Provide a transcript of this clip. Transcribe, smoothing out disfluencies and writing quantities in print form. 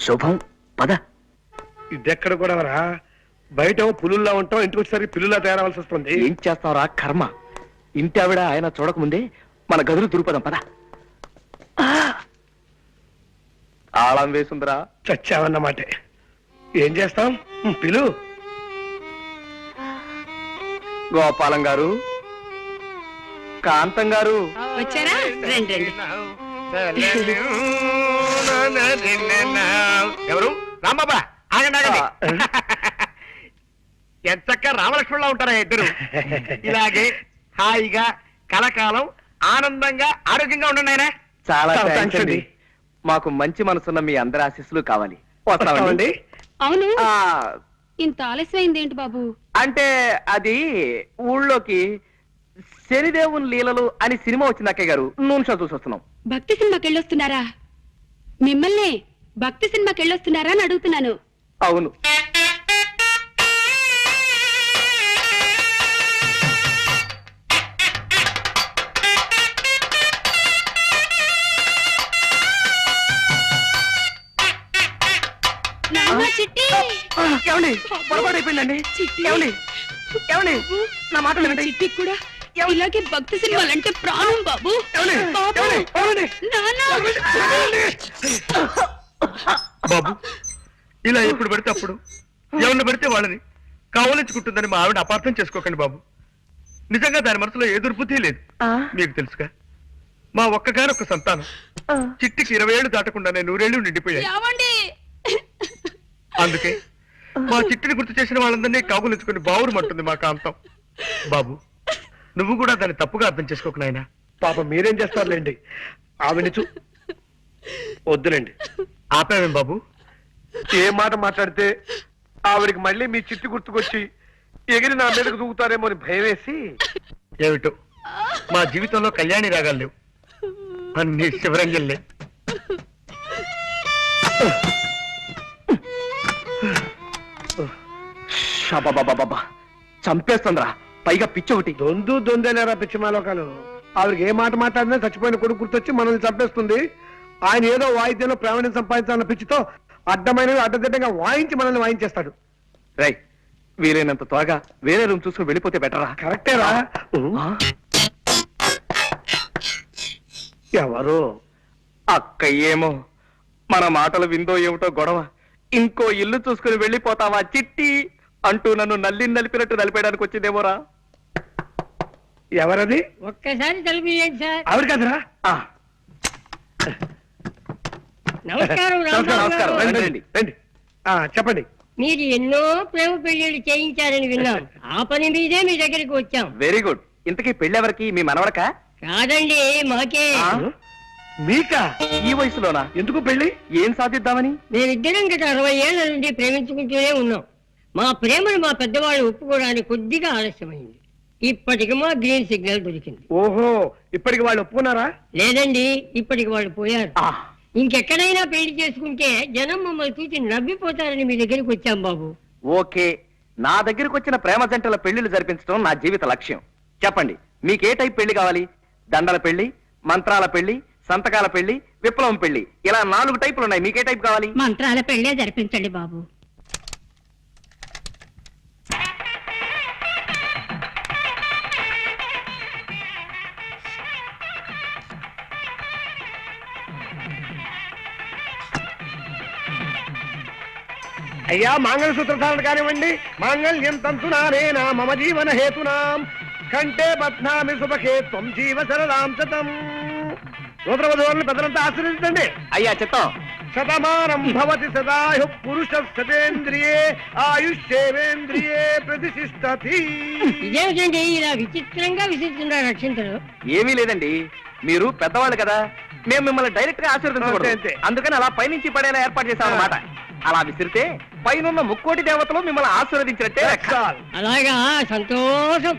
శుభం పద. ఇదెక్కడ కూడా రా, బయట పులుల్లా ఉంటాం, ఇంటికి వచ్చేసరికి పిల్లులా తయారవలసి వస్తుంది. ఏం చేస్తావురా కర్మ. ఇంటి ఆవిడ ఆయన చూడకముందే మన గదులు దురుపదం పద. తాళం వేసుందిరా. చచ్చావన్నమాట. ఏం చేస్తాం, పిలు. గోపాలం గారు, కాంతం గారు వచ్చారా? రండి రండి. ఎవరు? రాంబాబా, ఆగండి ఆగండి. ఎంతక్క రామలక్ష్మణులా ఉంటారా ఇద్దరు. ఇలాగే హాయిగా కలకాలం ఆనందంగా ఆరోగ్యంగా ఉండండి ఆయన. చాలా చాలా థాంక్స్ థాంక్స్ అండి. అండి. మాకు మంచి మనసున్న మీ అందరి ఆశీస్సులు కావాలి. వస్తామండి. అవును, ఆ, ఇంత ఆలస్యమైంది ఏంటి బాబు? అంటే అది ఊళ్ళోకి శనిదేవుని లీలలు అని సినిమా వచ్చింది అక్కయ్య గారు. నూనె షో చూసి వస్తున్నాం. భక్తి సినిమాకి వెళ్ళొస్తున్నారా? మిమ్మల్ని భక్తి సినిమాకి వెళ్ళొస్తున్నారా అని అడుగుతున్నాను. అవును. నాన్న, చిట్టి. ఏమండి పొరపాటు అయిపోయిందండి. చిట్టి. ఏమండి ఏమండి నా మాట వినండి. చిట్టి కూడా ఇలాగే భక్తి సినిమాలంటే ప్రాణం బాబు. ఏమండి? బాబు. ఏమండి? ఏమండి? నాన్న. బాబు, ఇలా ఎప్పుడు పడితే అప్పుడు ఎవరిని పడితే వాళ్ళని కావలించుకుంటుందని మా ఆవిడ అపార్థం చేసుకోకండి బాబు. నిజంగా దాని మనసులో ఏ దుర్బుద్ధి లేదు. మీకు తెలుసుగా, మా ఒక్కగానొక్క సంతానం చిట్టికి 20 ఏళ్ళు దాటకుండానే 100 ఏళ్ళు నిండిపోయాయి. ఏమండి? అందుకే మా చిట్టిని గుర్తు చేసిన వాళ్ళందరినీ కాగులించుకుని బావురుమంటుంది మా కాంతం. బాబు, నువ్వు కూడా దాన్ని తప్పుగా అర్థం చేసుకోకు నాయనా. పాప మీరేం చేస్తారులేండి, ఆవిడ వద్దులేండి. ఆపావేం బాబు? ఏ మాట మాట్లాడితే ఆవిడికి మళ్ళీ మీ చిట్టి గుర్తుకొచ్చి ఎగిరి నా మీదకు దూకుతారేమో అని భయం వేసి. ఏమిటో మా జీవితంలో కళ్యాణి రాగాలు లేవు, అన్ని శివరంజన్లే. షబాబాబాబా, చంపేస్తుందిరా. పైగా పిచ్చి ఒకటి. దొందేనేరా పిచ్చిమాలోకాలు. ఆవిడకి ఏ మాట మాట్లాడినా చచ్చిపోయిన కొడుకు గుర్తొచ్చి మనల్ని చంపేస్తుంది. ఆయన ఏదో వాయిద్యంలో ప్రావీణ్యం సంపాదించాలన్న పిచ్చితో అడ్డమైనవి అడ్డదిడ్డంగా వాయించి మనల్ని వాయించేస్తాడు. రై, వీలైనంత త్వరగా వేరే రూమ్ చూసుకుని వెళ్ళిపోతే బెటరా? కరెక్టేరా. ఎవరు? అక్క ఏమో మన మాటలు విందో ఏమిటో గొడవ. ఇంకో ఇల్లు చూసుకుని వెళ్ళిపోతావా చిట్టి అంటూ నన్ను నలిపినట్టు నలిపేయడానికి వచ్చిందేమోరా. ఎవరది? ఒక్కసారి తలుపు తీయండి సార్. ఆవిడ కదరా? నమస్కారం రాంబాబు నమస్కారం. గారు. రండి, రండి. రండి. చెప్పండి. మీరు ఎన్నో ప్రేమ పెళ్లిళ్ళు చేయించారని విన్నాం. ఆ పని మీదే మీ దగ్గరికి వచ్చాం. Very good. ఇంతకీ పెళ్ళెవరికి? మీ మనవడక? కాదండి, మాకే. మీకా? ఈ వయసులోనా? ఎందుకు పెళ్లి? ఏం సాధిద్దామని? మేమిద్దరం గత 60 ఏళ్ల నుండి ప్రేమించుకుంటూనే ఉన్నాం. మా ప్రేమను మా పెద్దవాళ్ళు ఒప్పుకోవడానికి కొద్దిగా ఆలస్యమైంది. ఇప్పటికి మా గ్రీన్ సిగ్నల్ దొరికింది. ఓహో, ఇప్పటికి వాళ్ళు ఒప్పుకున్నారా? లేదండి, ఇప్పటికి వాళ్ళు పోయారు. ఆ, ఇంకెక్కడైనా పెళ్లి చేసుకుంటే జనం మమ్మల్ని చూసి నవ్విపోతారని మీ దగ్గరికి వచ్చాం బాబు. ఓకే. నా దగ్గరకు వచ్చిన ప్రేమ జంటల పెళ్లిళ్ళు జరిపించడం నా జీవిత లక్ష్యం. చెప్పండి, మీకే టైప్ పెళ్లి కావాలి? దండల పెళ్లి, మంత్రాల పెళ్లి, సంతకాల పెళ్లి, విప్లవం పెళ్లి, ఇలా 4 టైపులు ఉన్నాయి. మీకే టైప్ కావాలి? మంత్రాల పెళ్లే జరిపించండి బాబు. అయ్యా, మాంగళ్య సూత్రధారణ కానివ్వండి. మాంగళ్యం తంతునానేనా మమ జీవన హేతునాం కంటే బధ్నామి సుభకే త్వం జీవ శరదాం శతం. సూత్రవధువులను పెద్దలంతా ఆశీర్వదించండి. అయ్యా చిత్తం. శతమానం భవతి సదాయు పురుష శతేంద్రియే ఆయుష్యేవేంద్రియే ప్రతిష్ఠతి. ఇదేమిటండి ఇలా విచిత్రంగా విసిస్తున్నారు అక్షంతలు? ఏమీ లేదండి, మీరు పెద్దవాళ్ళు కదా, మేము మిమ్మల్ని డైరెక్ట్ గా అంతే, ఆశీర్వదించకూడదు. అంతే. అందుకని అలా పైనుంచి పడేలా ఏర్పాటు చేశాం అన్నమాట. అలా విసిరితే పైనున్న ముక్కోటి దేవతలు మిమ్మల్ని ఆశీర్వదించినట్టే లెక్క. అలాగా, సంతోషం.